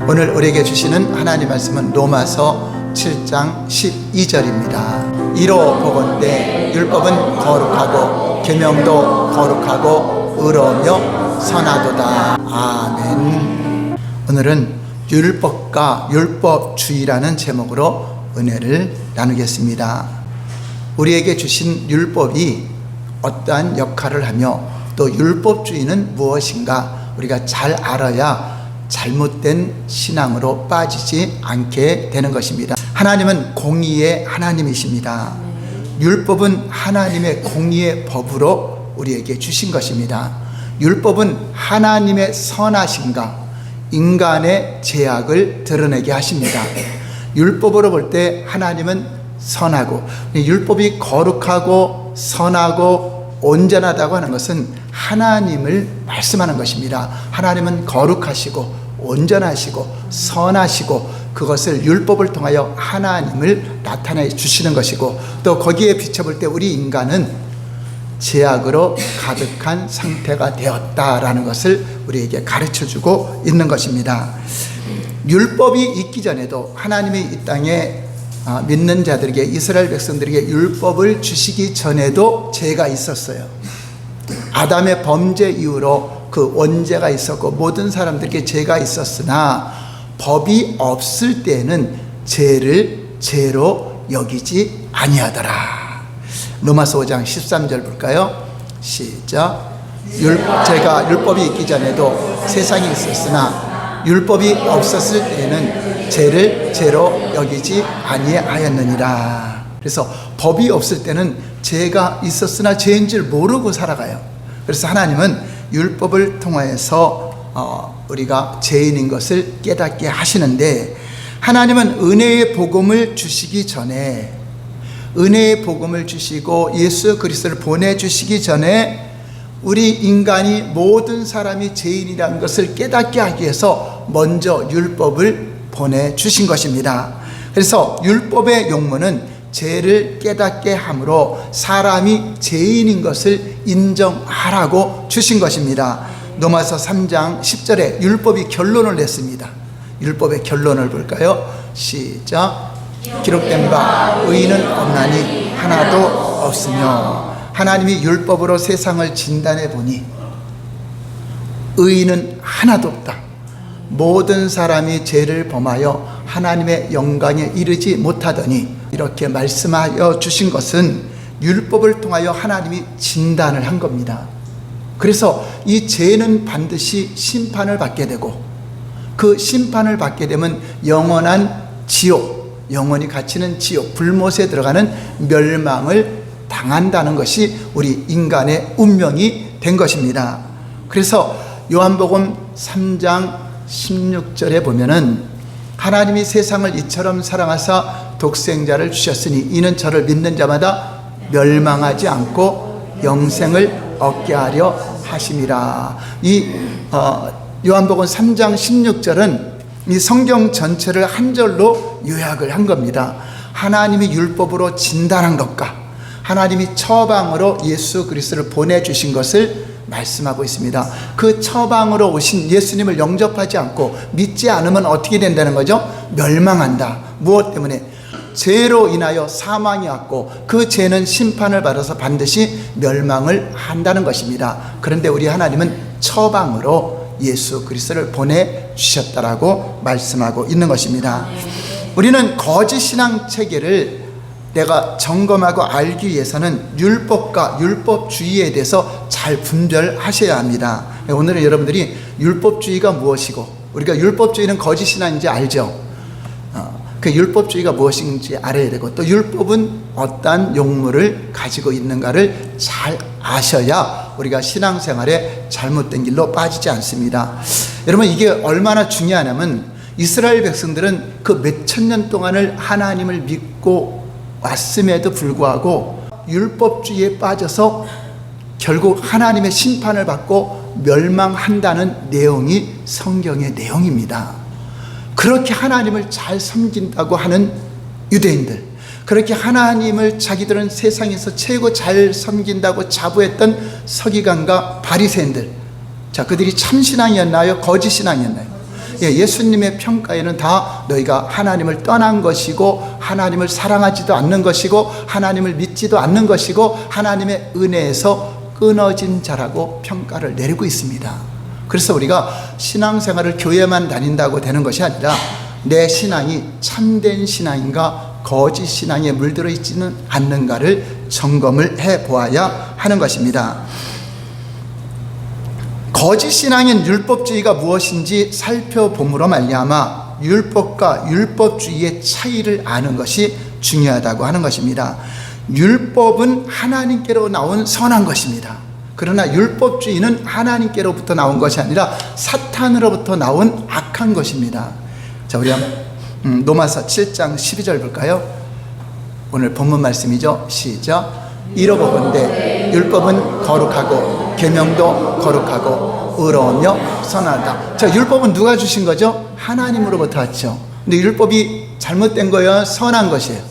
오늘 우리에게 주시는 하나님 말씀은 로마서 7장 12절입니다. 이로 보건대 율법은 거룩하고 계명도 거룩하고 의로우며 선하도다. 아멘. 오늘은 율법과 율법주의라는 제목으로 은혜를 나누겠습니다. 우리에게 주신 율법이 어떠한 역할을 하며 또 율법주의는 무엇인가 우리가 잘 알아야 잘못된 신앙으로 빠지지 않게 되는 것입니다. 하나님은 공의의 하나님이십니다. 율법은 하나님의 공의의 법으로 우리에게 주신 것입니다. 율법은 하나님의 선하심과 인간의 죄악을 드러내게 하십니다. 율법으로 볼 때 하나님은 선하고, 율법이 거룩하고 선하고 온전하다고 하는 것은 하나님을 말씀하는 것입니다. 하나님은 거룩하시고 온전하시고 선하시고 그것을 율법을 통하여 하나님을 나타내 주시는 것이고, 또 거기에 비춰볼 때 우리 인간은 죄악으로 가득한 상태가 되었다라는 것을 우리에게 가르쳐주고 있는 것입니다. 율법이 있기 전에도 하나님이 이 땅에 믿는 자들에게, 이스라엘 백성들에게 율법을 주시기 전에도 죄가 있었어요. 아담의 범죄 이후로 그 원죄가 있었고 모든 사람들에게 죄가 있었으나 법이 없을 때는 죄를 죄로 여기지 아니하더라. 로마서 5장 13절 볼까요? 시작. 제가 율법이 있기 전에도 세상에 있었으나 율법이 없었을 때에는 죄를 죄로 여기지 아니하였느니라. 그래서 법이 없을 때는 죄가 있었으나 죄인 줄 모르고 살아가요. 그래서 하나님은 율법을 통하여서 우리가 죄인인 것을 깨닫게 하시는데, 하나님은 은혜의 복음을 주시기 전에, 은혜의 복음을 주시고 예수 그리스도를 보내주시기 전에 우리 인간이 모든 사람이 죄인이라는 것을 깨닫게 하기 위해서 먼저 율법을 보내주신 것입니다. 그래서 율법의 용문은 죄를 깨닫게 함으로 사람이 죄인인 것을 인정하라고 주신 것입니다. 로마서 3장 10절에 율법이 결론을 냈습니다. 율법의 결론을 볼까요? 시작. 기록된 바 의인은 없나니 하나도 없으며. 하나님이 율법으로 세상을 진단해 보니 의인은 하나도 없다. 모든 사람이 죄를 범하여 하나님의 영광에 이르지 못하더니, 이렇게 말씀하여 주신 것은 율법을 통하여 하나님이 진단을 한 겁니다. 그래서 이 죄는 반드시 심판을 받게 되고, 그 심판을 받게 되면 영원한 지옥, 영원히 갇히는 지옥, 불못에 들어가는 멸망을 당한다는 것이 우리 인간의 운명이 된 것입니다. 그래서 요한복음 3장 16절에 보면은 하나님이 세상을 이처럼 사랑하사 독생자를 주셨으니 이는 저를 믿는 자마다 멸망하지 않고 영생을 얻게 하려 하심이라. 이 요한복음 3장 16절은 이 성경 전체를 한 절로 요약을 한 겁니다. 하나님이 율법으로 진단한 것과 하나님이 처방으로 예수 그리스도를 보내주신 것을 말씀하고 있습니다. 그 처방으로 오신 예수님을 영접하지 않고 믿지 않으면 어떻게 된다는 거죠? 멸망한다. 무엇 때문에? 죄로 인하여 사망이 왔고 그 죄는 심판을 받아서 반드시 멸망을 한다는 것입니다. 그런데 우리 하나님은 처방으로 예수 그리스도를 보내주셨다라고 말씀하고 있는 것입니다. 우리는 거짓 신앙 체계를 내가 점검하고 알기 위해서는 율법과 율법주의에 대해서 잘 분별하셔야 합니다. 오늘은 여러분들이 율법주의가 무엇이고, 우리가 율법주의는 거짓 신앙인지 알죠? 그 율법주의가 무엇인지 알아야 되고, 또 율법은 어떠한 용무를 가지고 있는가를 잘 아셔야 우리가 신앙생활에 잘못된 길로 빠지지 않습니다. 여러분, 이게 얼마나 중요하냐면 이스라엘 백성들은 그 몇천 년 동안을 하나님을 믿고 왔음에도 불구하고 율법주의에 빠져서 결국 하나님의 심판을 받고 멸망한다는 내용이 성경의 내용입니다. 그렇게 하나님을 잘 섬긴다고 하는 유대인들, 그렇게 하나님을 자기들은 세상에서 최고 잘 섬긴다고 자부했던 서기관과 바리새인들, 자, 그들이 참신앙이었나요? 거짓신앙이었나요? 예수님의 평가에는 다 너희가 하나님을 떠난 것이고 하나님을 사랑하지도 않는 것이고 하나님을 믿지도 않는 것이고 하나님의 은혜에서 끊어진 자라고 평가를 내리고 있습니다. 그래서 우리가 신앙생활을 교회만 다닌다고 되는 것이 아니라 내 신앙이 참된 신앙인가 거짓 신앙에 물들어 있지는 않는가를 점검을 해보아야 하는 것입니다. 거짓 신앙인 율법주의가 무엇인지 살펴봄으로 말미암아 율법과 율법주의의 차이를 아는 것이 중요하다고 하는 것입니다. 율법은 하나님께로 나온 선한 것입니다. 그러나 율법주의는 하나님께로부터 나온 것이 아니라 사탄으로부터 나온 악한 것입니다. 자, 우리 로마서 7장 12절 볼까요? 오늘 본문 말씀이죠. 시작. 이러보건대 율법은 거룩하고 계명도 거룩하고 의로우며 선하다. 자, 율법은 누가 주신 거죠? 하나님으로부터 왔죠. 근데 율법이 잘못된 거예요? 선한 것이에요?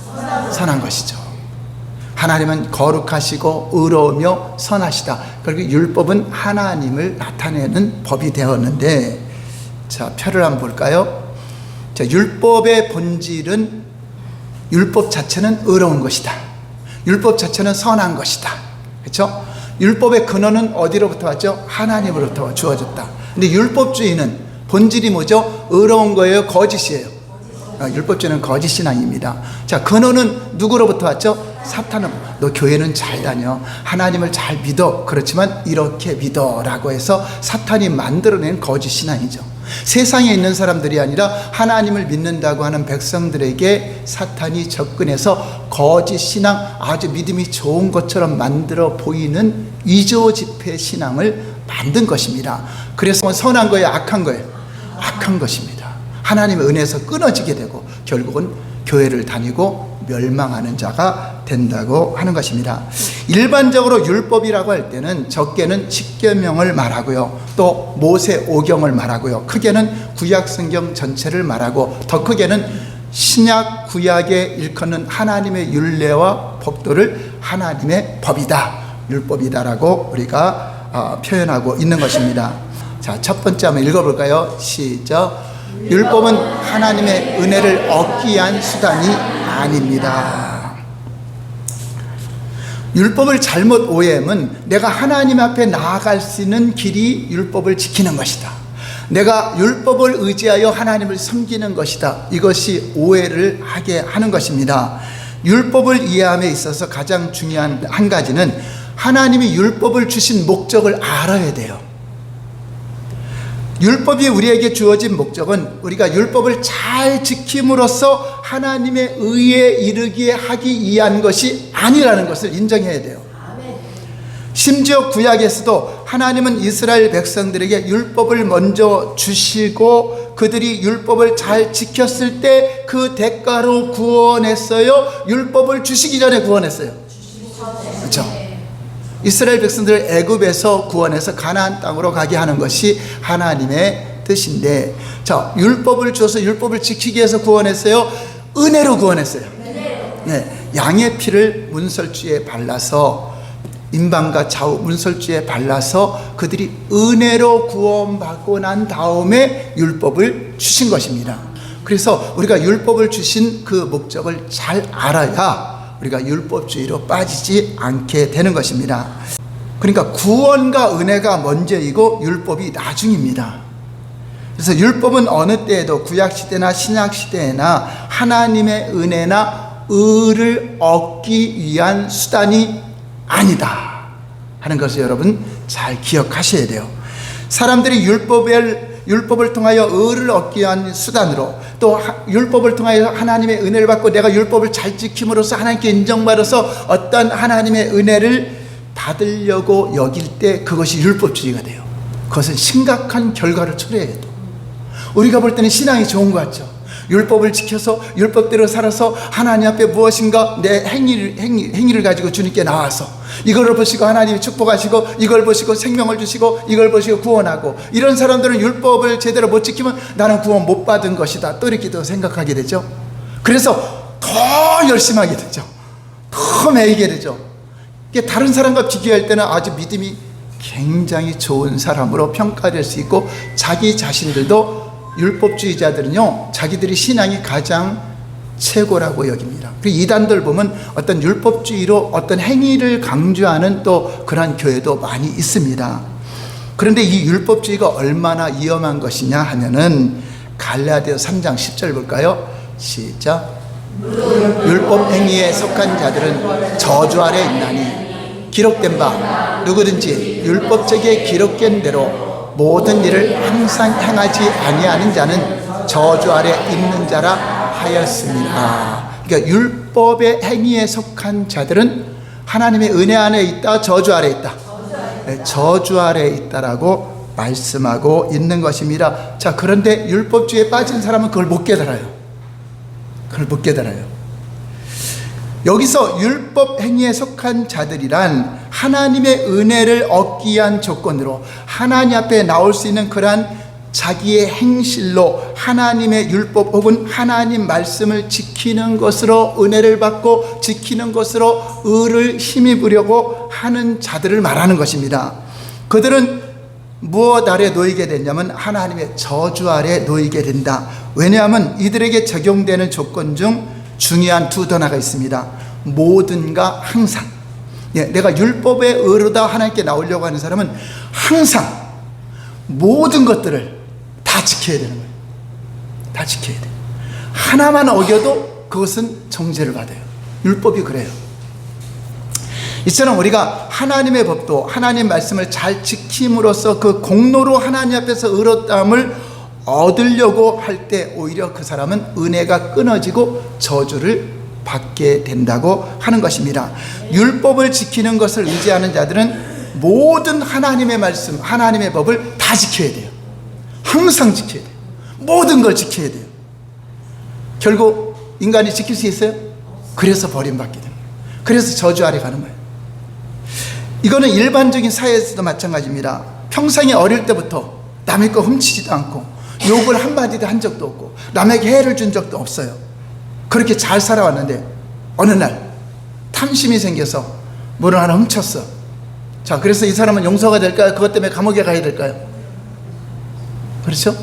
선한 것이죠. 하나님은 거룩하시고 의로우며 선하시다. 그리고 율법은 하나님을 나타내는 법이 되었는데, 자, 표를 한번 볼까요? 자, 율법의 본질은 율법 자체는 의로운 것이다. 율법 자체는 선한 것이다. 그렇죠? 율법의 근원은 어디로부터 왔죠? 하나님으로부터 주어졌다. 근데 율법주의는 본질이 뭐죠? 의로운 거예요? 거짓이에요? 율법주의는 거짓 신앙입니다. 자, 근원은 누구로부터 왔죠? 사탄은 너 교회는 잘 다녀, 하나님을 잘 믿어, 그렇지만 이렇게 믿어라고 해서 사탄이 만들어낸 거짓 신앙이죠. 세상에 있는 사람들이 아니라 하나님을 믿는다고 하는 백성들에게 사탄이 접근해서 거짓 신앙, 아주 믿음이 좋은 것처럼 만들어 보이는 위조 지폐 신앙을 만든 것입니다. 그래서 선한 거예요? 악한 거예요? 악한 것입니다. 하나님의 은혜에서 끊어지게 되고 결국은 교회를 다니고 멸망하는 자가 된다고 하는 것입니다. 일반적으로 율법이라고 할 때는 적게는 10계명을 말하고요, 또 모세 5경을 말하고요, 크게는 구약 성경 전체를 말하고 더 크게는 신약 구약에 일컫는 하나님의 율례와 법도를 하나님의 법이다, 율법이다라고 우리가 표현하고 있는 것입니다. 자, 첫 번째 한번 읽어볼까요? 시작. 율법은 하나님의 은혜를 얻기 위한 수단이 아닙니다. 율법을 잘못 오해하면 내가 하나님 앞에 나아갈 수 있는 길이 율법을 지키는 것이다, 내가 율법을 의지하여 하나님을 섬기는 것이다, 이것이 오해를 하게 하는 것입니다. 율법을 이해함에 있어서 가장 중요한 한 가지는 하나님이 율법을 주신 목적을 알아야 돼요. 율법이 우리에게 주어진 목적은 우리가 율법을 잘 지킴으로써 하나님의 의에 이르게 하기 위한 것이 아니라는 것을 인정해야 돼요. 심지어 구약에서도 하나님은 이스라엘 백성들에게 율법을 먼저 주시고 그들이 율법을 잘 지켰을 때 그 대가로 구원했어요? 율법을 주시기 전에 구원했어요? 그렇죠? 이스라엘 백성들을 애굽에서 구원해서 가나안 땅으로 가게 하는 것이 하나님의 뜻인데, 자, 율법을 줘서 율법을 지키기 위해서 구원했어요? 은혜로 구원했어요. 네, 양의 피를 문설주에 발라서, 임방과 좌우 문설주에 발라서 그들이 은혜로 구원받고 난 다음에 율법을 주신 것입니다. 그래서 우리가 율법을 주신 그 목적을 잘 알아야 우리가 율법주의로 빠지지 않게 되는 것입니다. 그러니까 구원과 은혜가 먼저이고 율법이 나중입니다. 그래서 율법은 어느 때에도 구약시대나 신약시대나 하나님의 은혜나 의를 얻기 위한 수단이 아니다 하는 것을 여러분 잘 기억하셔야 돼요. 사람들이 율법을 통하여 의를 얻기 위한 수단으로, 또 율법을 통하여 하나님의 은혜를 받고 내가 율법을 잘 지킴으로써 하나님께 인정받아서 어떤 하나님의 은혜를 받으려고 여길 때 그것이 율법주의가 돼요. 그것은 심각한 결과를 초래해야 돼요. 우리가 볼 때는 신앙이 좋은 것 같죠. 율법을 지켜서 율법대로 살아서 하나님 앞에 무엇인가 내 행위를 가지고 주님께 나와서 이걸 보시고 하나님이 축복하시고, 이걸 보시고 생명을 주시고, 이걸 보시고 구원하고, 이런 사람들은 율법을 제대로 못 지키면 나는 구원 못 받은 것이다, 또 이렇게 또 생각하게 되죠. 그래서 더 열심히 하게 되죠. 더 매이게 되죠. 다른 사람과 비교할 때는 아주 믿음이 굉장히 좋은 사람으로 평가될 수 있고 자기 자신들도 율법주의자들은요, 자기들이 신앙이 가장 최고라고 여깁니다. 그리고 이단들 보면 어떤 율법주의로 어떤 행위를 강조하는 또 그런 교회도 많이 있습니다. 그런데 이 율법주의가 얼마나 위험한 것이냐 하면은 갈라디아서 3장 10절 볼까요? 시작. 율법 행위에 속한 자들은 저주 아래 있나니 기록된 바 누구든지 율법책에 기록된 대로 모든 일을 항상 행하지 아니하는 자는 저주 아래 있는 자라 하였습니다. 그러니까 율법의 행위에 속한 자들은 하나님의 은혜 안에 있다, 저주 아래 있다. 저주 아래 있다라고 말씀하고 있는 것입니다. 자, 그런데 율법주의에 빠진 사람은 그걸 못 깨달아요. 그걸 못 깨달아요. 여기서 율법 행위에 속한 자들이란 하나님의 은혜를 얻기 위한 조건으로 하나님 앞에 나올 수 있는 그러한 자기의 행실로 하나님의 율법 혹은 하나님 말씀을 지키는 것으로 은혜를 받고 지키는 것으로 의를 힘입으려고 하는 자들을 말하는 것입니다. 그들은 무엇 아래 놓이게 됐냐면 하나님의 저주 아래 놓이게 된다. 왜냐하면 이들에게 적용되는 조건 중 중요한 두 단어가 있습니다. 모든가 항상. 내가 율법의 의로다 하나님께 나오려고 하는 사람은 항상 모든 것들을 다 지켜야 되는 거예요. 다 지켜야 돼. 하나만 어겨도 그것은 정죄를 받아요. 율법이 그래요. 이처럼 우리가 하나님의 법도 하나님 말씀을 잘 지킴으로써 그 공로로 하나님 앞에서 의롭다함을 얻으려고 할 때 오히려 그 사람은 은혜가 끊어지고 저주를 받게 된다고 하는 것입니다. 율법을 지키는 것을 의지하는 자들은 모든 하나님의 말씀, 하나님의 법을 다 지켜야 돼요. 항상 지켜야 돼요. 모든 걸 지켜야 돼요. 결국 인간이 지킬 수 있어요? 그래서 버림받게 됩니다. 그래서 저주 아래 가는 거예요. 이거는 일반적인 사회에서도 마찬가지입니다. 평생에 어릴 때부터 남의 거 훔치지도 않고 욕을 한마디도 한 적도 없고 남에게 해를 준 적도 없어요. 그렇게 잘 살아왔는데 어느 날 탐심이 생겨서 뭐를 하나 훔쳤어. 자, 그래서 이 사람은 용서가 될까요? 그것 때문에 감옥에 가야 될까요? 그렇죠?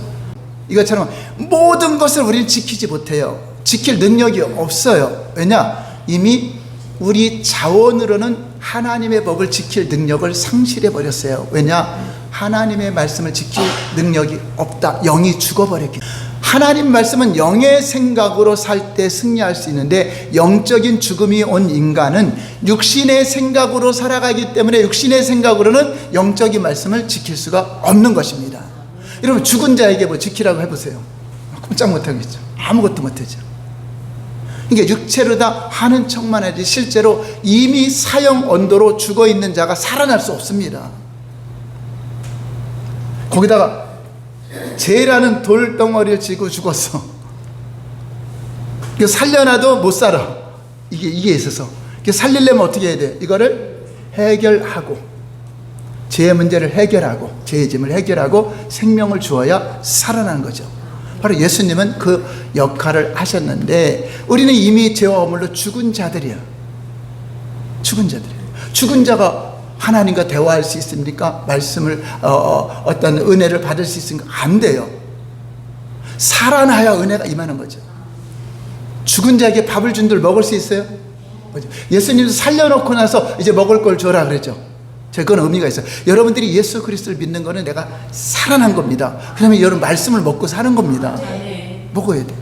이것처럼 모든 것을 우리는 지키지 못해요. 지킬 능력이 없어요. 왜냐? 이미 우리 자원으로는 하나님의 법을 지킬 능력을 상실해 버렸어요. 왜냐? 하나님의 말씀을 지킬 능력이 없다. 영이 죽어버렸기 때문에. 하나님 말씀은 영의 생각으로 살 때 승리할 수 있는데 영적인 죽음이 온 인간은 육신의 생각으로 살아가기 때문에 육신의 생각으로는 영적인 말씀을 지킬 수가 없는 것입니다. 여러분, 죽은 자에게 뭐 지키라고 해보세요. 꼼짝 못하겠죠. 아무것도 못하죠. 그러니까 육체로 다 하는 척만 하지 실제로 이미 사형 언도로 죽어있는 자가 살아날 수 없습니다. 거기다가 죄라는 돌덩어리를 쥐고 죽었어. 이거 살려놔도 못 살아. 이게 있어서. 살리려면 어떻게 해야 돼? 이거를 해결하고 죄의 문제를 해결하고 죄의 짐을 해결하고 생명을 주어야 살아나는 거죠. 바로 예수님은 그 역할을 하셨는데 우리는 이미 죄와 허물로 죽은 자들이야. 죽은 자들이에요. 죽은 자가 하나님과 대화할 수 있습니까? 말씀을 어떤 은혜를 받을 수 있습니까? 안 돼요. 살아나야 은혜가 임하는 거죠. 죽은 자에게 밥을 준들 먹을 수 있어요? 예수님도 살려놓고 나서 이제 먹을 걸 줘라 그랬죠. 그건 의미가 있어요. 여러분들이 예수 그리스도를 믿는 거는 내가 살아난 겁니다. 그러면 여러분 말씀을 먹고 사는 겁니다. 먹어야 돼.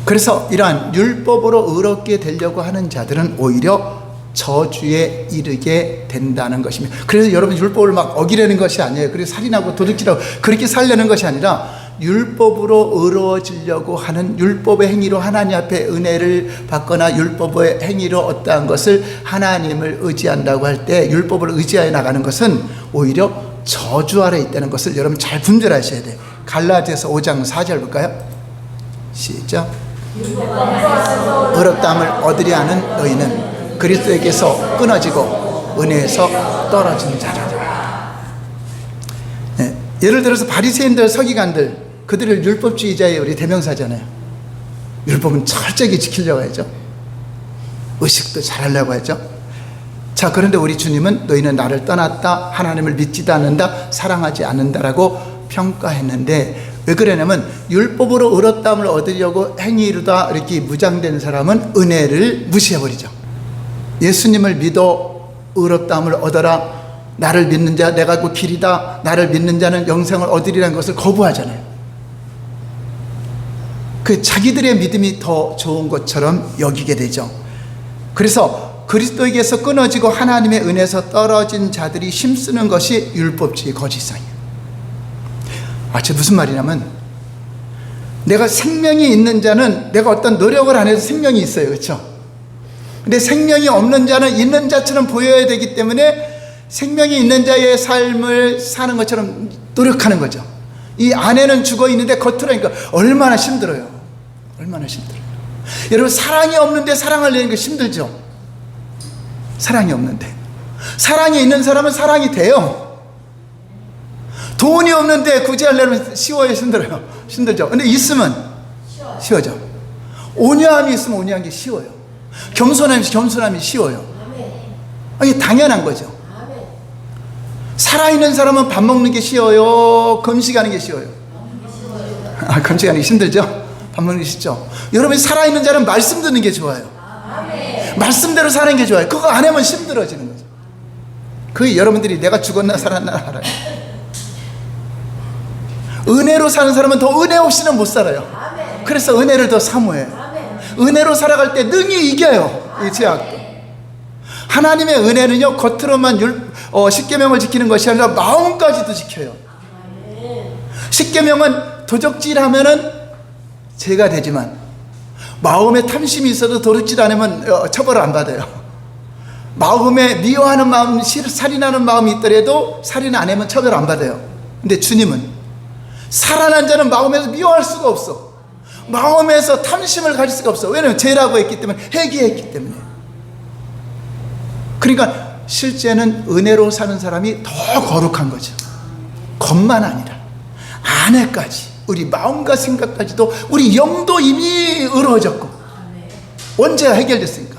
그래서 이러한 율법으로 의롭게 되려고 하는 자들은 오히려 저주에 이르게 된다는 것입니다. 그래서 여러분 율법을 막 어기려는 것이 아니에요. 그래서 살인하고 도둑질하고 그렇게 살려는 것이 아니라 율법으로 의로워지려고 하는 율법의 행위로 하나님 앞에 은혜를 받거나 율법의 행위로 어떠한 것을 하나님을 의지한다고 할 때 율법을 의지하여 나가는 것은 오히려 저주 아래 있다는 것을 여러분 잘 분별하셔야 돼요. 갈라디아서 5장 4절 볼까요? 시작. 의롭다함을 얻으려 하는 너희는 그리스도에게서 끊어지고 은혜에서 떨어진 자라. 네. 예를 들어서 바리새인들, 서기관들, 그들을 율법주의자의 우리 대명사잖아요. 율법은 철저히 지키려고 하죠. 의식도 잘하려고 하죠. 자, 그런데 우리 주님은 너희는 나를 떠났다, 하나님을 믿지도 않는다, 사랑하지 않는다라고 평가했는데, 왜 그러냐면 율법으로 의롭다함을 얻으려고 행위로다 이렇게 무장된 사람은 은혜를 무시해버리죠. 예수님을 믿어 의롭다함을 얻어라, 나를 믿는 자 내가 그 길이다, 나를 믿는 자는 영생을 얻으리라는 것을 거부하잖아요. 그 자기들의 믿음이 더 좋은 것처럼 여기게 되죠. 그래서 그리스도에게서 끊어지고 하나님의 은혜에서 떨어진 자들이 힘쓰는 것이 율법주의 거짓상이에요. 저 무슨 말이냐면, 내가 생명이 있는 자는 내가 어떤 노력을 안 해도 생명이 있어요. 그렇죠? 근데 생명이 없는 자는 있는 자처럼 보여야 되기 때문에 생명이 있는 자의 삶을 사는 것처럼 노력하는 거죠. 이 안에는 죽어 있는데 겉으로 하니까 얼마나 힘들어요. 얼마나 힘들어요. 여러분, 사랑이 없는데 사랑을 내는 게 힘들죠. 사랑이 없는데. 사랑이 있는 사람은 사랑이 돼요. 돈이 없는데 구제하려면 쉬워요, 힘들어요? 힘들죠. 근데 있으면 쉬워져. 온유함이 있으면 온유한 게 쉬워요. 겸손함이 쉬워요. 이게 당연한 거죠. 살아있는 사람은 밥 먹는 게 쉬워요? 금식하는 게 쉬워요? 금식하는 게 힘들죠? 밥 먹는 게 쉽죠? 여러분이 살아있는 자는 말씀 듣는 게 좋아요. 말씀대로 사는 게 좋아요. 그거 안 하면 힘들어지는 거죠. 그게 여러분들이 내가 죽었나 살았나 알아요. 은혜로 사는 사람은 더 은혜 없이는 못 살아요. 그래서 은혜를 더 사모해요. 은혜로 살아갈 때 능히 이겨요, 이 죄악도. 하나님의 은혜는요, 겉으로만 십계명을 지키는 것이 아니라 마음까지도 지켜요. 십계명은 도적질하면은 죄가 되지만 마음에 탐심이 있어도 도둑질 안 하면 처벌을 안 받아요. 마음에 미워하는 마음, 살인하는 마음이 있더라도 살인 안 하면 처벌 안 받아요. 근데 주님은 살아난 자는 마음에서 미워할 수가 없어. 마음에서 탐심을 가질 수가 없어. 왜냐하면 죄라고 했기 때문에, 회개했기 때문에. 그러니까 실제는 은혜로 사는 사람이 더 거룩한 거죠. 겉만 아니라 안에까지, 우리 마음과 생각까지도, 우리 영도 이미 의로워졌고 원죄가 해결됐으니까.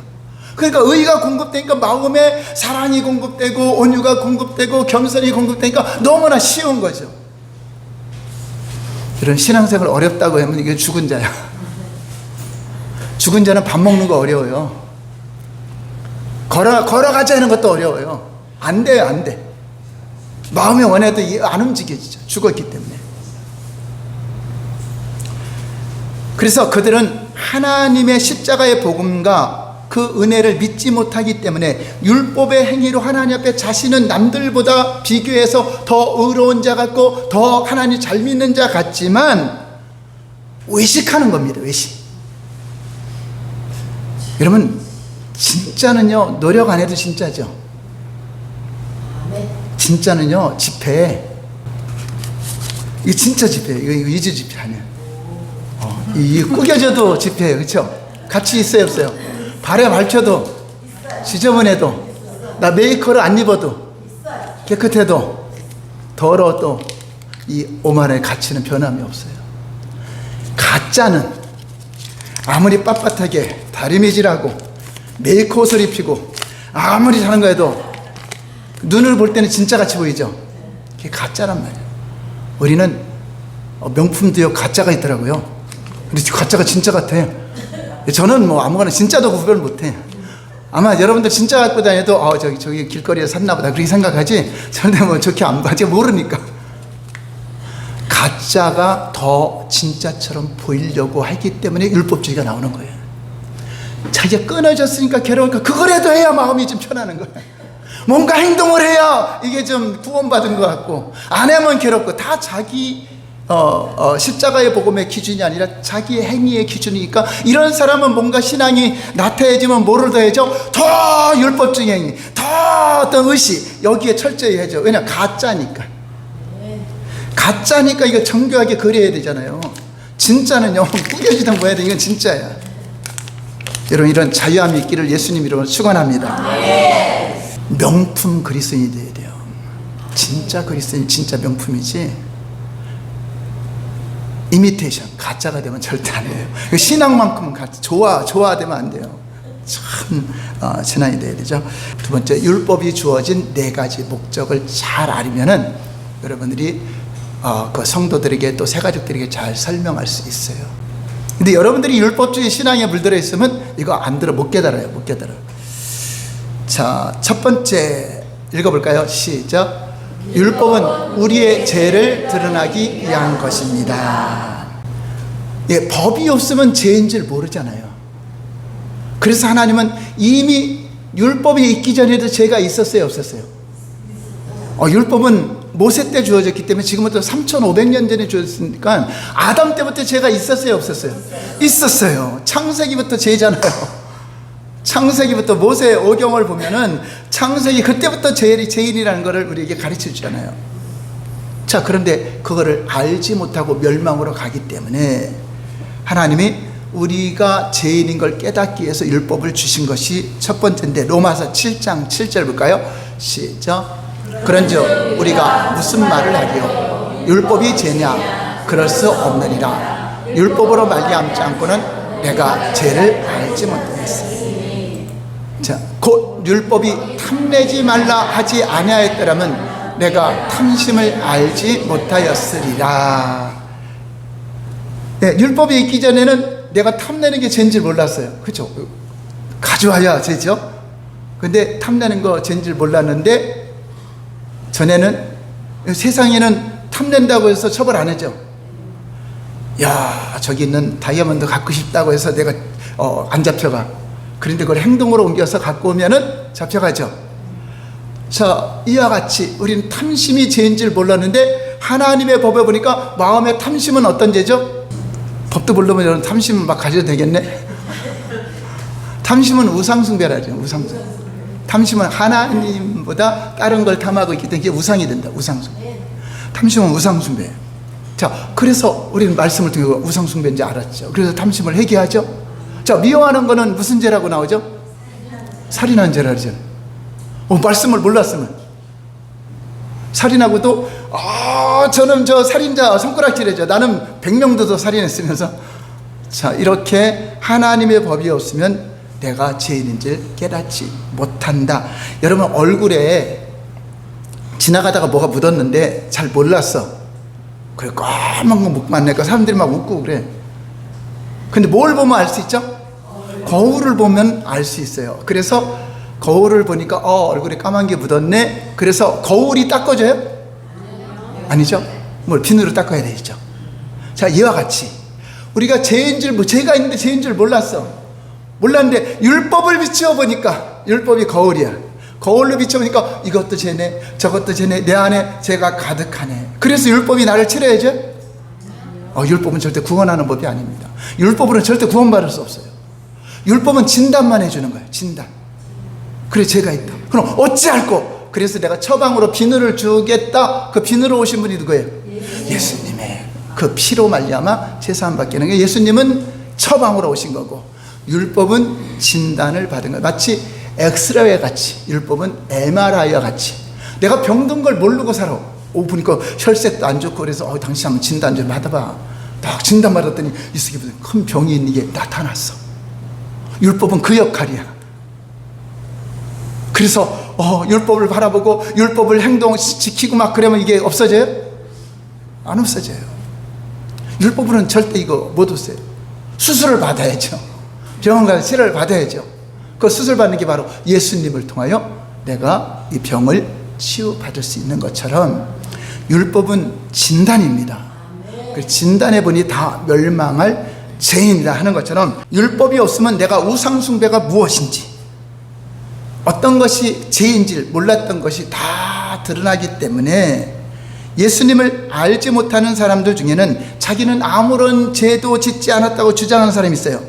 그러니까 의가 공급되니까 마음에 사랑이 공급되고 온유가 공급되고 겸손이 공급되니까 너무나 쉬운 거죠. 이런 신앙생활 어렵다고 하면 이게 죽은 자야. 죽은 자는 밥 먹는 거 어려워요. 걸어가자 하는 것도 어려워요. 안 돼요, 안 돼. 마음이 원해도 안 움직여지죠. 죽었기 때문에. 그래서 그들은 하나님의 십자가의 복음과 그 은혜를 믿지 못하기 때문에 율법의 행위로 하나님 앞에 자신은 남들보다 비교해서 더 의로운 자 같고 더 하나님 잘 믿는 자 같지만 외식하는 겁니다. 외식. 여러분, 진짜는요, 노력 안 해도 진짜죠. 진짜는요, 집회. 이게 진짜 집회예요. 이거 이주 집회 아니야. 이 꾸겨져도 집회예요. 그렇죠? 같이 있어요, 없어요? 발에 밟혀도, 지저분해도, 나 메이커를 안 입어도, 깨끗해도, 더러워도 이 오만의 가치는 변함이 없어요. 가짜는 아무리 빳빳하게 다리미질하고 메이커 옷을 입히고 아무리 사는 거 해도 눈을 볼 때는 진짜같이 보이죠. 그게 가짜란 말이에요. 우리는 명품도요, 가짜가 있더라고요. 근데 가짜가 진짜 같아. 저는 뭐 아무거나 진짜도 구별 못해. 아마 여러분들 진짜 갖고 다녀도 저기 길거리에 샀나 보다 그렇게 생각하지, 저는 뭐 좋게 안 봐. 제가 모르니까. 가짜가 더 진짜처럼 보이려고 하기 때문에 율법주의가 나오는 거예요. 자기가 끊어졌으니까 괴로우니까 그거라도 해야 마음이 좀 편하는 거예요. 뭔가 행동을 해야 이게 좀 구원받은 것 같고, 안 하면 괴롭고, 다 자기 십자가의 복음의 기준이 아니라 자기의 행위의 기준이니까, 이런 사람은 뭔가 신앙이 나태해지면 뭐를 더해져? 더 율법적인 행위, 더 어떤 의식, 여기에 철저히 해줘. 왜냐? 가짜니까. 가짜니까 이거 정교하게 그려야 되잖아요. 진짜는요, 꾸겨지던 뭐야 돼. 이건 진짜야. 여러분, 이런 자유함이 있기를 예수님 이름으로 축원합니다. 명품 그리스도인이 돼야 돼요. 진짜 그리스도인, 진짜 명품이지 이미테이션, 가짜가 되면 절대 안 돼요. 신앙만큼은 가짜, 좋아되면 안 돼요. 참 신앙이 돼야 되죠. 두 번째, 율법이 주어진 네 가지 목적을 잘 알면은 여러분들이 그 성도들에게 또 새가족들에게 잘 설명할 수 있어요. 근데 여러분들이 율법주의 신앙에 물들어 있으면 이거 안 들어 못 깨달아요. 못 깨달아요. 자, 첫 번째 읽어볼까요? 시작. 율법은 우리의 죄를 드러나기 위한 것입니다. 예, 법이 없으면 죄인 줄 모르잖아요. 그래서 하나님은 이미 율법이 있기 전에도 죄가 있었어요, 없었어요? 율법은 모세 때 주어졌기 때문에 지금부터 3,500년 전에 주어졌으니까 아담 때부터 죄가 있었어요, 없었어요? 있었어요. 창세기부터 죄잖아요. 창세기부터 모세 오경을 보면은 창세기 그때부터 죄인이라는 것을 우리에게 가르쳐 주잖아요. 자, 그런데 그거를 알지 못하고 멸망으로 가기 때문에 하나님이 우리가 죄인인 걸 깨닫기 위해서 율법을 주신 것이 첫 번째인데, 로마서 7장 7절 볼까요? 시작. 그런즉 우리가 무슨 말을 하리요? 율법이 죄냐? 그럴 수 없느니라. 율법으로 말미암지 않고는 내가 죄를 알지 못하였으니. 자, 곧 율법이 탐내지 말라 하지 아니하였더라면 내가 탐심을 알지 못하였으리라. 네, 율법이 있기 전에는 내가 탐내는 게 죄인 줄 몰랐어요. 그렇죠? 가져와야 죄죠. 근데 탐내는 거 죄인 줄 몰랐는데, 전에는 세상에는 탐낸다고 해서 처벌 안 하죠. 야, 저기 있는 다이아몬드 갖고 싶다고 해서 내가 안 잡혀가. 그런데 그걸 행동으로 옮겨서 갖고 오면은 잡혀가죠. 자, 이와 같이 우리는 탐심이 죄인 줄 몰랐는데 하나님의 법에 보니까 마음의 탐심은 어떤 죄죠? 법도 모르면 여러분 탐심은 막 가져도 되겠네. 탐심은 우상숭배라죠. 우상숭배. 탐심은 하나님보다 다른 걸 탐하고 있기 때문에 이게 우상이 된다. 우상숭배. 탐심은 우상숭배예요. 자, 그래서 우리는 말씀을 통해 우상숭배인지 알았죠. 그래서 탐심을 회개하죠. 자, 미워하는 거는 무슨 죄라고 나오죠? 살인하는 죄라고 하죠. 말씀을 몰랐으면 살인하고도 저는 저 살인자 손가락질해죠. 나는 100명도 더 살인했으면서. 자, 이렇게 하나님의 법이 없으면 내가 죄인인 줄 깨닫지 못한다. 여러분, 얼굴에 지나가다가 뭐가 묻었는데 잘 몰랐어. 그래, 까만 거 묵만 내니까 사람들이 막 웃고 그래. 근데 뭘 보면 알 수 있죠? 거울을 보면 알 수 있어요. 그래서 거울을 보니까 얼굴에 까만 게 묻었네. 그래서 거울이 닦아져요? 아니죠. 뭘 비누로 닦아야 되죠. 자, 이와 같이 우리가 죄인 줄, 죄가 있는데 죄인 줄 몰랐어. 몰랐는데 율법을 비추어 보니까 율법이 거울이야. 거울로 비춰보니까 이것도 죄네, 저것도 죄네, 내 안에 죄가 가득하네. 그래서 율법이 나를 치료해줘? 율법은 절대 구원하는 법이 아닙니다. 율법으로는 절대 구원받을 수 없어요. 율법은 진단만 해주는 거예요. 진단. 그래, 죄가 있다. 그럼 어찌할꼬? 그래서 내가 처방으로 비누를 주겠다. 그 비누로 오신 분이 누구예요? 예수님의 그 피로 말미암아 죄사함 받기는 거예요. 예수님은 처방으로 오신 거고, 율법은 진단을 받은 거예요. 마치 엑스레이 같이, 율법은 MRI와 같이. 내가 병든 걸 모르고 살아. 보니까 혈색도 안 좋고 그래서 당신 한번 진단 좀 받아봐. 딱 진단 받았더니 이 속에 무슨 큰 병이 있는 게 나타났어. 율법은 그 역할이야. 그래서 율법을 바라보고 율법을 행동 지키고 막 그러면 이게 없어져요? 안 없어져요. 율법으로는 절대 이거 못 없어요. 수술을 받아야죠. 병원 가서 치료를 받아야죠. 그 수술 받는 게 바로 예수님을 통하여 내가 이 병을 치유받을 수 있는 것처럼 율법은 진단입니다. 그 진단해 보니 다 멸망할 죄인이다 하는 것처럼 율법이 없으면 내가 우상숭배가 무엇인지, 어떤 것이 죄인지 몰랐던 것이 다 드러나기 때문에 예수님을 알지 못하는 사람들 중에는 자기는 아무런 죄도 짓지 않았다고 주장하는 사람이 있어요.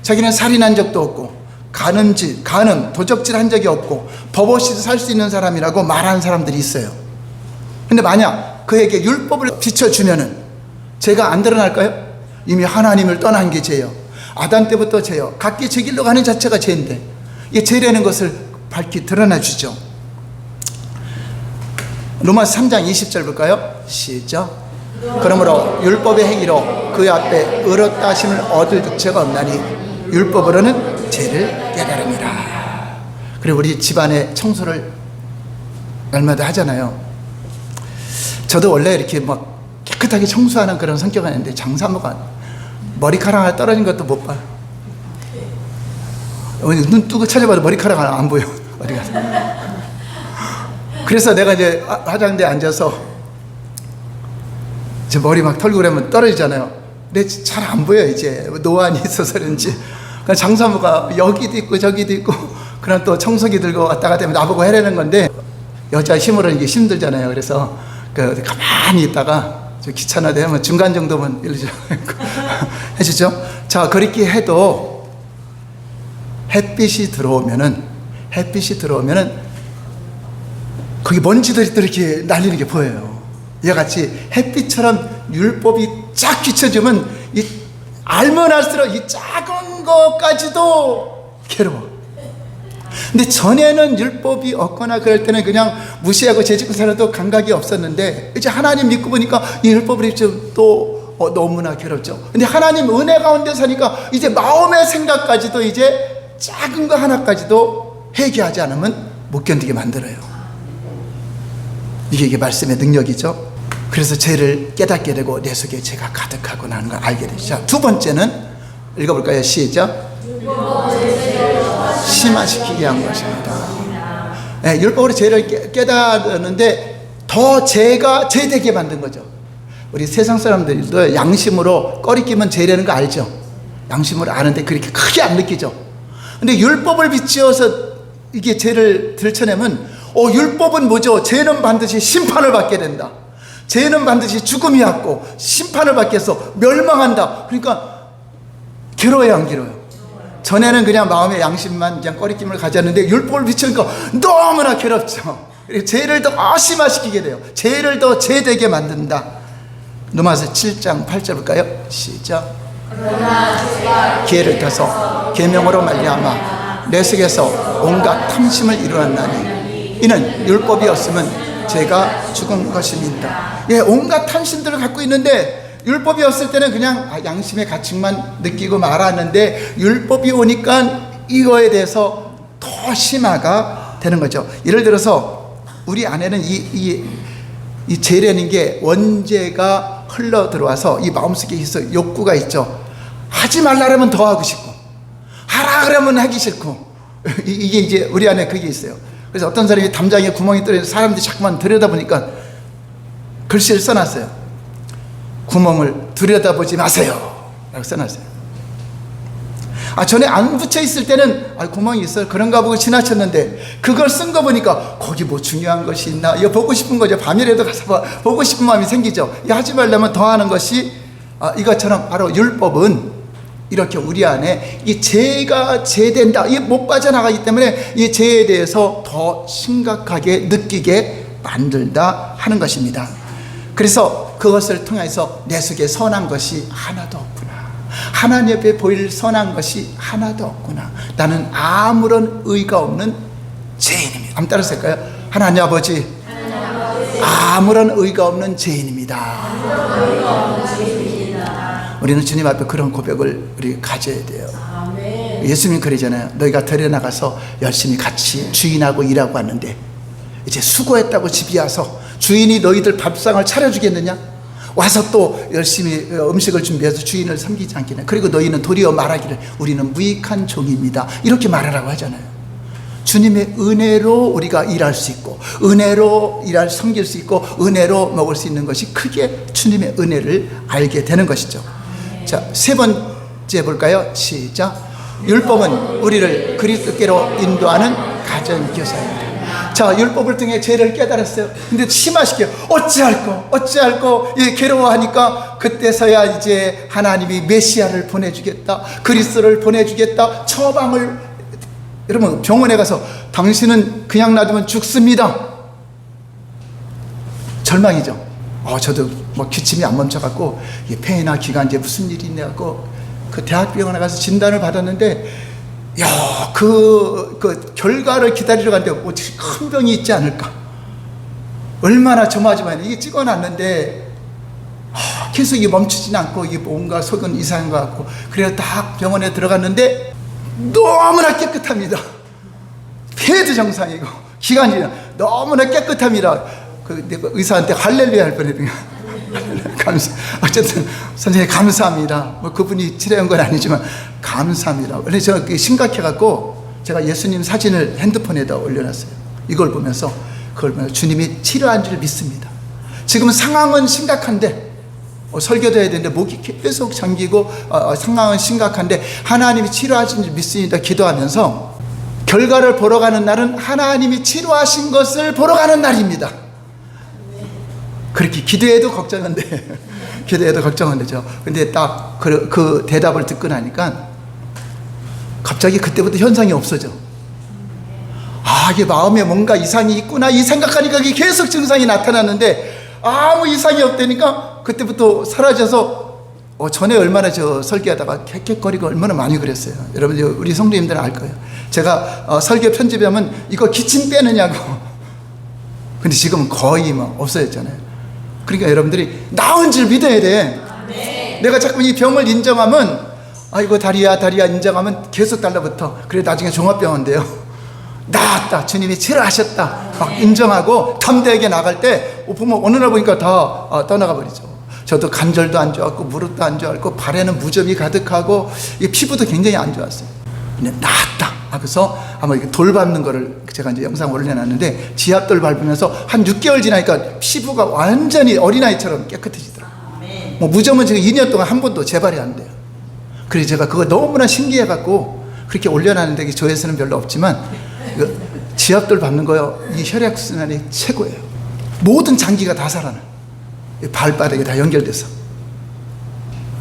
자기는 살인한 적도 없고 간음, 도적질 한 적이 없고 법 없이 살 수 있는 사람이라고 말하는 사람들이 있어요. 근데 만약 그에게 율법을 비춰주면은 죄가 안 드러날까요? 이미 하나님을 떠난 게 죄요. 아담 때부터 죄요. 각기 제 길로 가는 자체가 죄인데 이게 죄라는 것을 밝히 드러나 주죠. 로마서 3장 20절 볼까요? 시작. 그러므로 율법의 행위로 그 앞에 의롭다 하심을 얻을 득체가 없나니 율법으로는 죄를 깨달음이라. 그리고 우리 집안의 청소를 날마다 하잖아요. 저도 원래 이렇게 막 깨끗하게 청소하는 그런 성격은 아닌데 장사모가 머리카락 하나 떨어진 것도 못 봐요. 눈 뜨고 찾아봐도 머리카락 하나 안 보여. 어디 가서. 그래서 내가 이제 화장대에 앉아서 제 머리 막 털고 그러면 떨어지잖아요. 근데 잘 안 보여. 이제 노안이 있어서 그런지. 그러니까 장사모가 여기도 있고 저기도 있고 그럼 또 청소기 들고 왔다 갔다 하면 나보고 해내는 건데 여자 힘으로는 이게 힘들잖아요. 그래서 가만히 있다가 귀찮아 되면 중간 정도만 해주죠. 자, 그렇게 해도 햇빛이 들어오면은 거기 먼지들이 또 이렇게 날리는 게 보여요. 이와 같이 햇빛처럼 율법이 쫙 비춰주면 이 알면 알수록 이 작은 것까지도 괴로워. 근데 전에는 율법이 없거나 그럴 때는 그냥 무시하고 죄짓고 살아도 감각이 없었는데 이제 하나님 믿고 보니까 이 율법을 또 너무나 괴롭죠. 근데 하나님 은혜 가운데 사니까 이제 마음의 생각까지도 이제 작은 거 하나까지도 회개하지 않으면 못 견디게 만들어요. 이게 말씀의 능력이죠. 그래서 죄를 깨닫게 되고 내 속에 죄가 가득하고 나는 걸 알게 되죠. 두 번째는 읽어볼까요? 시작. 심화시키게 한 것입니다. 네, 율법으로 죄를 깨달았는데 더 죄가 죄되게 만든 거죠. 우리 세상 사람들도 양심으로 꺼리끼면 죄라는 거 알죠? 양심으로 아는데 그렇게 크게 안 느끼죠. 근데 율법을 비추어서 이게 죄를 들춰내면 율법은 뭐죠? 죄는 반드시 심판을 받게 된다. 죄는 반드시 죽음이 왔고 심판을 받게 해서 멸망한다. 그러니까 괴로워요, 안 괴로워요? 전에는 그냥 마음의 양심만 그냥 꺼리낌을 가졌는데 율법을 비추니까 너무나 괴롭죠. 죄를 더 심화시키게 돼요. 죄를 더 죄되게 만든다. 로마서 7장 8절 볼까요? 시작. 기회를 타서 계명으로 말미암아 내 속에서 온갖 탐심을 이루었나니 이는 율법이 없으면 죄가 죽은 것입니다. 예, 온갖 탐심들을 갖고 있는데 율법이 없을 때는 그냥 양심의 가책만 느끼고 말았는데 율법이 오니까 이거에 대해서 더 심화가 되는 거죠. 예를 들어서 우리 안에는 이 죄라는 게 원죄가 흘러 들어와서 이 마음속에 있어 욕구가 있죠. 하지 말라면 더 하고 싶고 하라 그러면 하기 싫고 이게 이제 우리 안에 그게 있어요. 그래서 어떤 사람이 담장에 구멍이 뚫려서 사람들이 자꾸만 들여다보니까 글씨를 써놨어요. 구멍을 들여다보지 마세요 라고 써놨어요. 전에 안 붙여 있을 때는 구멍이 있어 그런가 보고 지나쳤는데 그걸 쓴 거 보니까 거기 뭐 중요한 것이 있나 이거 보고 싶은 거죠. 밤이라도 가서 보고 싶은 마음이 생기죠. 이거 하지 말려면 더 하는 것이 이것처럼 바로 율법은 이렇게 우리 안에 이 죄가 죄된다, 이 못 빠져나가기 때문에 이 죄에 대해서 더 심각하게 느끼게 만들다 하는 것입니다. 그래서 그것을 통해서 내 속에 선한 것이 하나도 없구나, 하나님 앞에 보일 선한 것이 하나도 없구나, 나는 아무런 의가 없는 죄인입니다. 한번 따라서 할까요? 하나님 아버지, 아무런 의가 없는 죄인입니다. 우리는 주님 앞에 그런 고백을 우리 가져야 돼요. 예수님 그러잖아요. 너희가 들에 나가서 열심히 같이 주인하고 일하고 왔는데 이제 수고했다고 집에 와서 주인이 너희들 밥상을 차려주겠느냐? 와서 또 열심히 음식을 준비해서 주인을 섬기지 않겠냐? 그리고 너희는 도리어 말하기를 우리는 무익한 종입니다. 이렇게 말하라고 하잖아요. 주님의 은혜로 우리가 일할 수 있고 은혜로 섬길 수 있고 은혜로 먹을 수 있는 것이 크게 주님의 은혜를 알게 되는 것이죠. 자, 세 번째 볼까요? 시작. 율법은 우리를 그리스도께로 인도하는 가전교사입니다. 자, 율법을 통해 죄를 깨달았어요. 근데 심화시켜요. 어찌할꼬 괴로워하니까 그때서야 이제 하나님이 메시아를 보내주겠다, 그리스도를 보내주겠다, 처방을. 여러분 병원에 가서 당신은 그냥 놔두면 죽습니다. 절망이죠. 저도 뭐 기침이 안 멈춰갖고 폐나 기관지에 무슨 일이 있냐고 그 대학병원에 가서 진단을 받았는데 그 결과를 기다리러 갔는데 어떻게 큰 병이 있지 않을까, 얼마나 조마조마해. 이게 찍어놨는데 계속 이게 멈추진 않고 이게 뭔가 속은 이상한 것 같고 그래서 딱 병원에 들어갔는데 너무나 깨끗합니다. 폐도 정상이고 기관지 너무나 깨끗합니다. 내가 의사한테 할렐루야 할 뻔했더니 감사. 어쨌든 선생님 감사합니다. 뭐 그분이 치료한 건 아니지만 감사합니다. 원래 제가 심각해갖고 제가 예수님 사진을 핸드폰에다 올려놨어요. 이걸 보면서 주님이 치료한 줄 믿습니다. 지금 상황은 심각한데 설교도 해야 되는데 목이 계속 잠기고 상황은 심각한데 하나님이 치료하신 줄 믿습니다. 기도하면서 결과를 보러 가는 날은 하나님이 치료하신 것을 보러 가는 날입니다. 그렇게 기도해도 걱정은 돼. 기도해도 걱정은 되죠. 근데 딱 그 대답을 듣고 나니까 갑자기 그때부터 현상이 없어져. 이게 마음에 뭔가 이상이 있구나 이 생각하니까 이게 계속 증상이 나타났는데 아무 이상이 없다니까 그때부터 사라져서 전에 얼마나 설교하다가 헥헥거리고 얼마나 많이 그랬어요. 여러분 우리 성도님들은 알 거예요. 제가 설교 편집하면 이거 기침 빼느냐고. 근데 지금은 거의 없어졌잖아요. 그러니까 여러분들이 나은 줄 믿어야 돼. 내가 자꾸 이 병을 인정하면 이거 다리야 인정하면 계속 달라붙어. 그래 나중에 종합병원 돼요. 나았다 주님이 치료하셨다 막 인정하고 담대하게 나갈 때 보면 어느 날 보니까 다 떠나가 버리죠. 저도 관절도 안 좋았고 무릎도 안 좋았고 발에는 무좀이 가득하고 피부도 굉장히 안 좋았어요. 근데 나았다 그래서 아마 돌 밟는 거를 제가 이제 영상 올려놨는데 지압돌 밟으면서 한 6개월 지나니까 피부가 완전히 어린아이처럼 깨끗해지더라고요. 뭐 무좀은 지금 2년 동안 한 번도 재발이 안 돼요. 그래서 제가 그거 너무나 신기해갖고 그렇게 올려놨는데 조회수는 별로 없지만 지압돌 밟는 거요 이 혈액순환이 최고예요. 모든 장기가 다 살아나. 발바닥에 다 연결돼서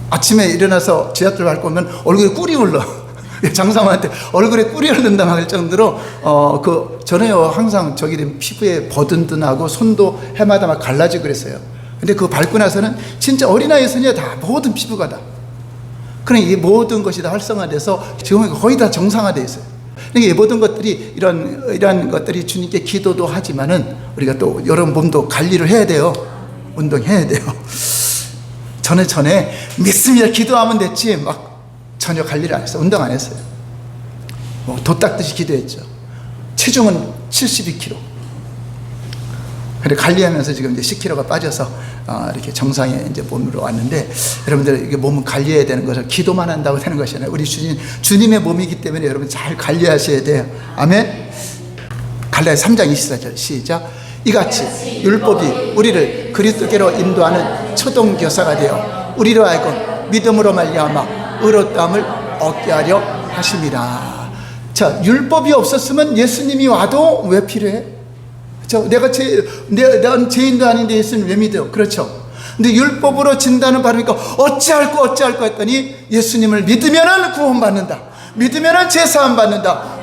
아침에 일어나서 지압돌 밟고 오면 얼굴에 꿀이 흘러. 장사님한테 얼굴에 꿀이 흐른다고 할 정도로 전에요 항상 피부에 버든든하고 손도 해마다 막 갈라지고 그랬어요. 근데 그거 밟고 나서는 진짜 어린아이 소녀 다 모든 피부가 다 그러니까 이 모든 것이 다 활성화돼서 지금 거의 다 정상화되어 있어요. 그러니까 이 모든 것들이 이런 것들이 주님께 기도도 하지만은 우리가 또 여러분 몸도 관리를 해야 돼요. 운동해야 돼요. 전에 믿습니다 기도하면 됐지 막 전혀 관리를 안 했어요. 운동 안 했어요. 도 닦듯이 기도했죠. 체중은 72kg. 근데 관리하면서 지금 이제 10kg가 빠져서 이렇게 정상의 이제 몸으로 왔는데 여러분들 이게 몸은 관리해야 되는 것을 기도만 한다고 되는 것이 아니라 우리 주님의 몸이기 때문에 여러분 잘 관리하셔야 돼요. 아멘. 갈라디아 3장 24절 시작. 이같이 율법이 우리를 그리스도께로 인도하는 초동교사가 되어 우리로 하여금 믿음으로 말미암아 의롭다함을 얻게 하려 하심이라. 자, 율법이 없었으면 예수님이 와도 왜 필요해? 그렇죠? 내가 죄인도 아닌데 예수님 왜 믿어요? 그렇죠? 근데 율법으로 진단을 받으니까 어찌할꼬 했더니 예수님을 믿으면은 구원받는다. 믿으면은 제사함 받는다.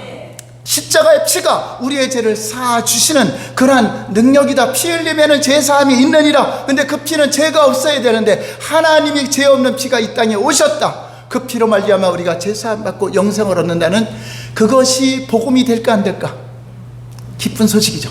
십자가의 피가 우리의 죄를 사주시는 그러한 능력이다. 피 흘리면은 제사함이 있느니라. 근데 그 피는 죄가 없어야 되는데 하나님이 죄 없는 피가 이 땅에 오셨다. 그 피로 말미암아 우리가 제사함 받고 영생을 얻는다는 그것이 복음이 될까 안 될까? 기쁜 소식이죠.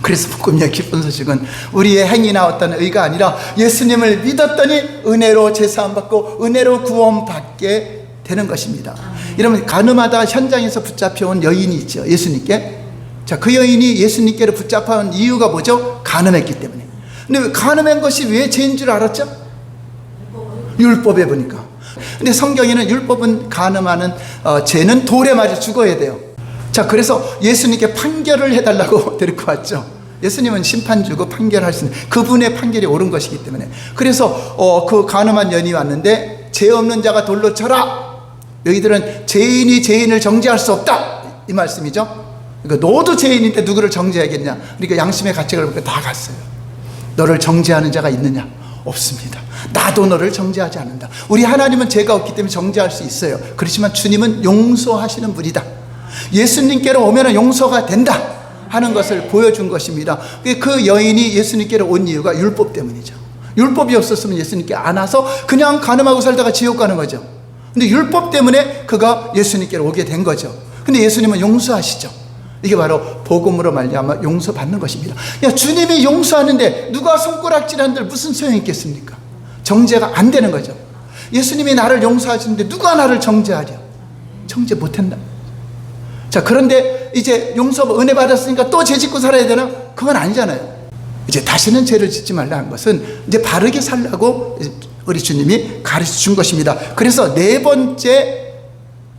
그래서 복음의 기쁜 소식은 우리의 행위나 어떤 의가 아니라 예수님을 믿었더니 은혜로 제사함 받고 은혜로 구원받게 되는 것입니다. 여러분 가늠하다 현장에서 붙잡혀온 여인이 있죠. 예수님께. 자, 그 여인이 예수님께로 붙잡아온 이유가 뭐죠? 가늠했기 때문에. 근데 가늠한 것이 왜 죄인 줄 알았죠? 율법에 보니까. 근데 성경에는 율법은 가늠하는 죄는 돌에 맞아 죽어야 돼요. 자, 그래서 예수님께 판결을 해달라고 데리고 왔죠. 예수님은 심판 주고 판결할 수 있는 그분의 판결이 옳은 것이기 때문에. 그래서 그 가늠한 여인이 왔는데 죄 없는 자가 돌로 쳐라. 너희들은 죄인이 죄인을 정죄할 수 없다 이 말씀이죠. 그러니까 너도 죄인인데 누구를 정죄하겠냐. 그러니까 양심의 가책을 보고 다 갔어요. 너를 정죄하는 자가 있느냐? 없습니다. 나도 너를 정죄하지 않는다. 우리 하나님은 죄가 없기 때문에 정죄할 수 있어요. 그렇지만 주님은 용서하시는 분이다. 예수님께로 오면 용서가 된다 하는 것을 보여준 것입니다. 그 여인이 예수님께로 온 이유가 율법 때문이죠. 율법이 없었으면 예수님께 안 와서 그냥 가늠하고 살다가 지옥 가는 거죠. 근데 율법 때문에 그가 예수님께로 오게 된 거죠. 근데 예수님은 용서하시죠. 이게 바로 복음으로 말미암아 용서받는 것입니다. 야, 주님이 용서하는데 누가 손가락질한들 무슨 소용이 있겠습니까? 정죄가 안 되는 거죠. 예수님이 나를 용서하시는데 누가 나를 정죄하랴? 정죄 못한다. 자, 그런데 이제 용서 은혜 받았으니까 또 죄 짓고 살아야 되나? 그건 아니잖아요. 이제 다시는 죄를 짓지 말라 한 것은 이제 바르게 살라고 우리 주님이 가르쳐 준 것입니다. 그래서 네 번째,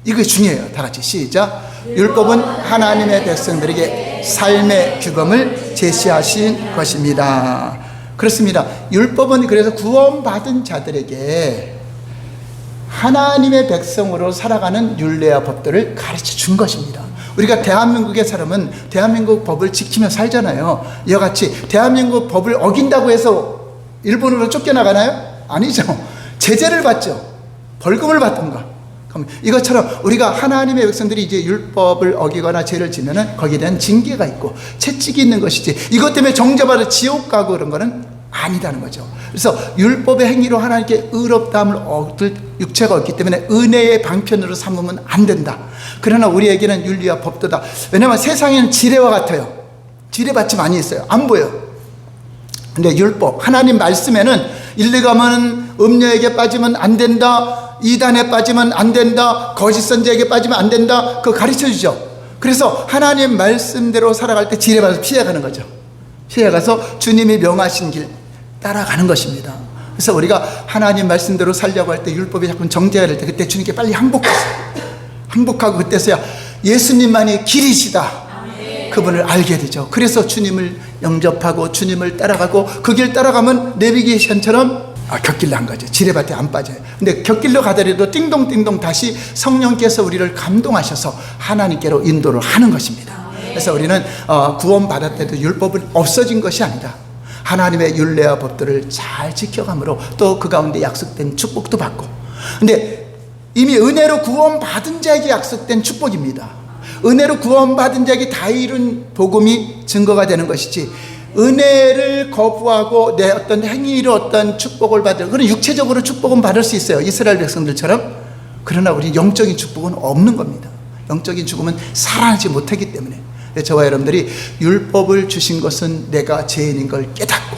이거 중요해요. 다 같이 시작. 율법은 하나님의 백성들에게 삶의 규범을 제시하신 것입니다. 그렇습니다. 율법은 그래서 구원받은 자들에게 하나님의 백성으로 살아가는 율례와 법들을 가르쳐 준 것입니다. 우리가 대한민국의 사람은 대한민국 법을 지키며 살잖아요. 이와 같이 대한민국 법을 어긴다고 해서 일본으로 쫓겨나가나요? 아니죠. 제재를 받죠. 벌금을 받던가. 이것처럼 우리가 하나님의 백성들이 이제 율법을 어기거나 죄를 지면은 거기에 대한 징계가 있고 채찍이 있는 것이지, 이것 때문에 정죄받아 지옥 가고 그런 거는 아니다는 거죠. 그래서 율법의 행위로 하나님께 의롭다함을 얻을 육체가 없기 때문에 은혜의 방편으로 삼으면 안 된다. 그러나 우리에게는 윤리와 법도다. 왜냐하면 세상에는 지뢰와 같아요. 지뢰밭이 많이 있어요. 안 보여. 근데 율법, 하나님 말씀에는 일리 가면 음녀에게 빠지면 안 된다, 이단에 빠지면 안 된다, 거짓 선지에게 빠지면 안 된다, 그거 가르쳐 주죠. 그래서 하나님 말씀대로 살아갈 때 지뢰밭을 피해가는 거죠. 피해가서 주님이 명하신 길 따라가는 것입니다. 그래서 우리가 하나님 말씀대로 살려고 할 때 율법이 자꾸 정죄가 될 때 그때 주님께 빨리 항복하고 그때서야 예수님만이 길이시다, 그분을 알게 되죠. 그래서 주님을 영접하고 주님을 따라가고 그 길 따라가면 내비게이션처럼 곁길로 한 거죠. 지뢰밭에 안 빠져요. 근데 곁길로 가더라도 띵동띵동 다시 성령께서 우리를 감동하셔서 하나님께로 인도를 하는 것입니다. 그래서 우리는 구원받을 때도 율법은 없어진 것이 아니라 하나님의 율례와 법들을 잘 지켜감으로 또 그 가운데 약속된 축복도 받고, 근데 이미 은혜로 구원받은 자에게 약속된 축복입니다. 은혜로 구원받은 자에게 다 이룬 복음이 증거가 되는 것이지, 은혜를 거부하고 내 어떤 행위로 어떤 축복을 받을, 그런 육체적으로 축복은 받을 수 있어요, 이스라엘 백성들처럼. 그러나 우리 영적인 축복은 없는 겁니다. 영적인 죽음은 살아나지 못하기 때문에. 저와 여러분들이 율법을 주신 것은 내가 죄인인 걸 깨닫고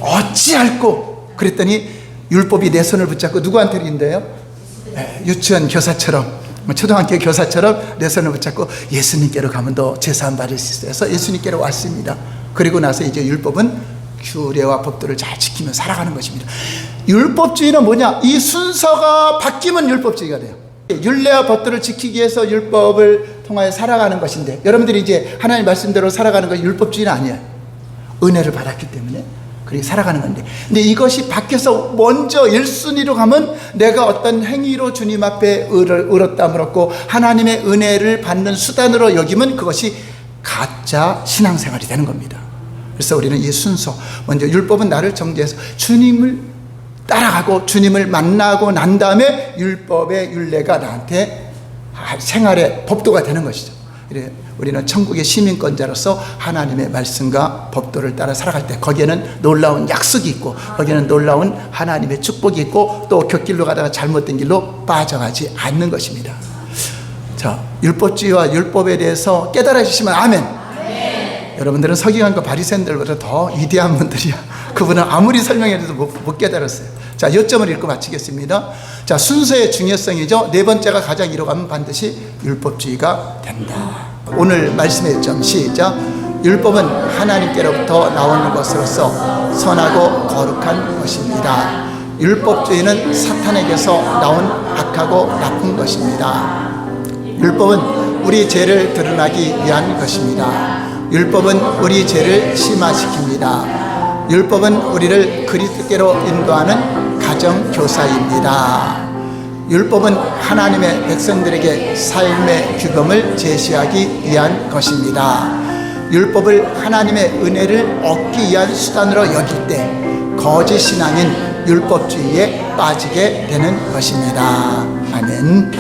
어찌할꼬, 그랬더니 율법이 내 손을 붙잡고 누구한테 인데요? 유치원 교사처럼, 초등학교 교사처럼 내 손을 붙잡고 예수님께로 가면 더 제사함 받을 수 있어요. 그래서 예수님께로 왔습니다. 그리고 나서 이제 율법은 규례와 법들을 잘 지키며 살아가는 것입니다. 율법주의는 뭐냐? 이 순서가 바뀌면 율법주의가 돼요. 율례와 법들을 지키기 위해서 율법을 통하여 살아가는 것인데, 여러분들이 이제 하나님 말씀대로 살아가는 것이 율법주의는 아니에요. 은혜를 받았기 때문에 그렇게 살아가는 건데, 근데 이것이 바뀌어서 먼저 1순위로 가면 내가 어떤 행위로 주님 앞에 의롭다함을 얻고 하나님의 은혜를 받는 수단으로 여기면 그것이 가짜 신앙생활이 되는 겁니다. 그래서 우리는 이 순서, 먼저 율법은 나를 정죄해서 주님을 따라가고 주님을 만나고 난 다음에 율법의 율례가 나한테 생활의 법도가 되는 것이죠. 우리는 천국의 시민권자로서 하나님의 말씀과 법도를 따라 살아갈 때 거기에는 놀라운 약속이 있고 거기에는 놀라운 하나님의 축복이 있고 또 곁길로 가다가 잘못된 길로 빠져가지 않는 것입니다. 자, 율법주의와 율법에 대해서 깨달아 주시면 아멘. 여러분들은 서기관과 바리새인들보다 더 위대한 분들이야. 그분은 아무리 설명해도 못 깨달았어요. 자, 요점을 읽고 마치겠습니다. 자, 순서의 중요성이죠. 네 번째가 가장 이뤄가면 반드시 율법주의가 된다. 오늘 말씀의 요점 시작. 율법은 하나님께로부터 나오는 것으로서 선하고 거룩한 것입니다. 율법주의는 사탄에게서 나온 악하고 나쁜 것입니다. 율법은 우리 죄를 드러나기 위한 것입니다. 율법은 우리 죄를 심화시킵니다. 율법은 우리를 그리스도께로 인도하는 가정교사입니다. 율법은 하나님의 백성들에게 삶의 규범을 제시하기 위한 것입니다. 율법을 하나님의 은혜를 얻기 위한 수단으로 여길 때 거짓 신앙인 율법주의에 빠지게 되는 것입니다. 아멘.